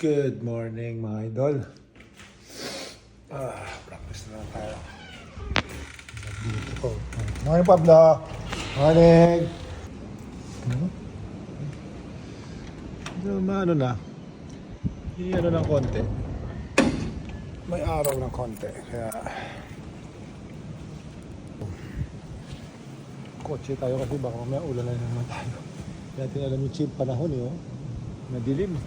Good morning mga idol. Practice na lang tayo. Morning Pablo. Morning. Ano na. Ano ng konti. May araw ng konti. Kaya kotse tayo kasi baka may ulan na naman tayo. Kaya natin alam yung cheap panahon eh. Oh. Madilim.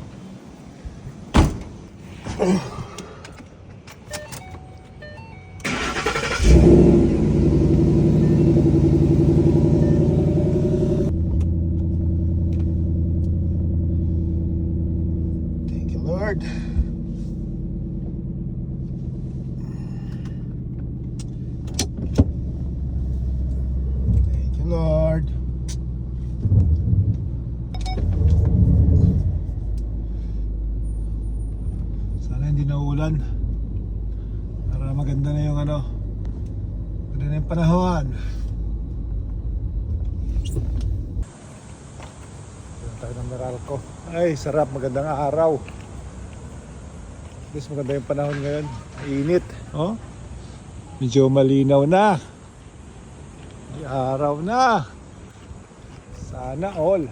Thank you, Lord. Thank you, Lord. Hindi na ulan para maganda na yung maganda na yung panahon. Doon tayo ng Meralco. Ay sarap, magandang araw. At least maganda yung panahon ngayon. Init, oh. Medyo malinaw na. May araw na. Sana all.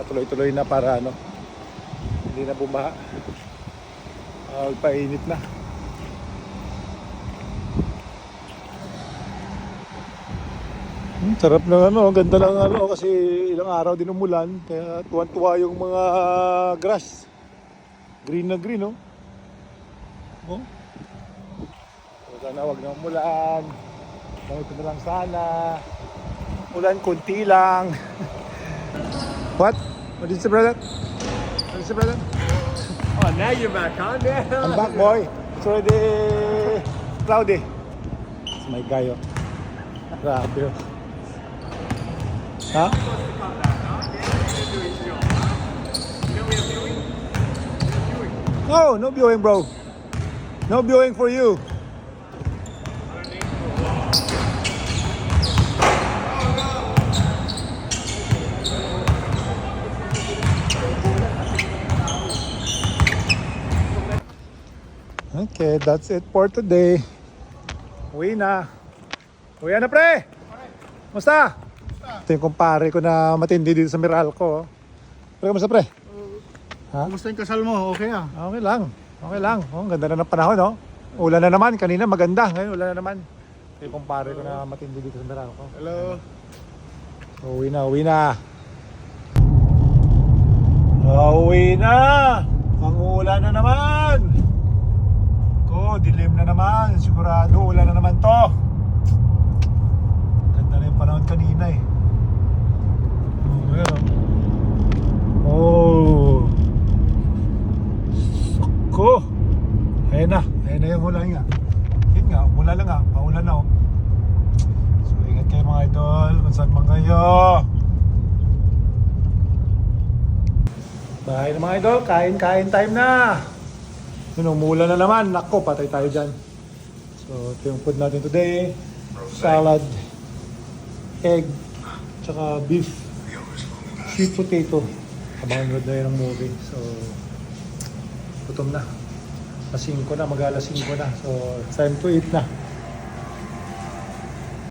Tuloy-tuloy na para hindi na bumaha. Painit na. Sarap ng ganda ng kasi ilang araw din umulan kaya tuwan-tuwa yung mga grass. Green na green, oh. Oh. Sana wag na umulan. Ito na lang sana. Ulan konti lang. What? What did you say, brother? What did you say, brother? Oh, now you're back on there. I'm back, boy. It's already cloudy. It's my guy, oh. Grabe, oh. Huh? No, no viewing, bro. No viewing for you. Okay, that's it for today. Uwi na. Uwi na, pre! Musta? Ito yung kumpare ko na matindi dito sa Meralco. Pre, kamusta, pre? Ha? Kumusta yung kasal mo? Okay ah. Okay lang. Okay lang. Oh, ganda na ng panahon, oh. Ulan na naman. Kanina maganda. Ngayon ulan na naman. Ito yung kumpare ko na matindi dito sa Meralco. Hello. Uwi na, uwi na. Uwi na! Ang ulan na naman! Dilim na naman, sigurado ulan na naman to. Ganda na yung panahon kanina eh. Oh, sako. Ayun na yung ulan nga. Hit nga, mula lang nga, paulan na oh. So ingat kayo mga idol, kung saan man kayo. Bye na mga idol, kain time na. Umula na naman, nako, patay tayo dyan. So ito yung food natin today. Salad, egg, tsaka beef, sweet potato. Abangan na yun ng movie. So gutom na. Alas 5 na, mag-alas 5 na. So time to eat na.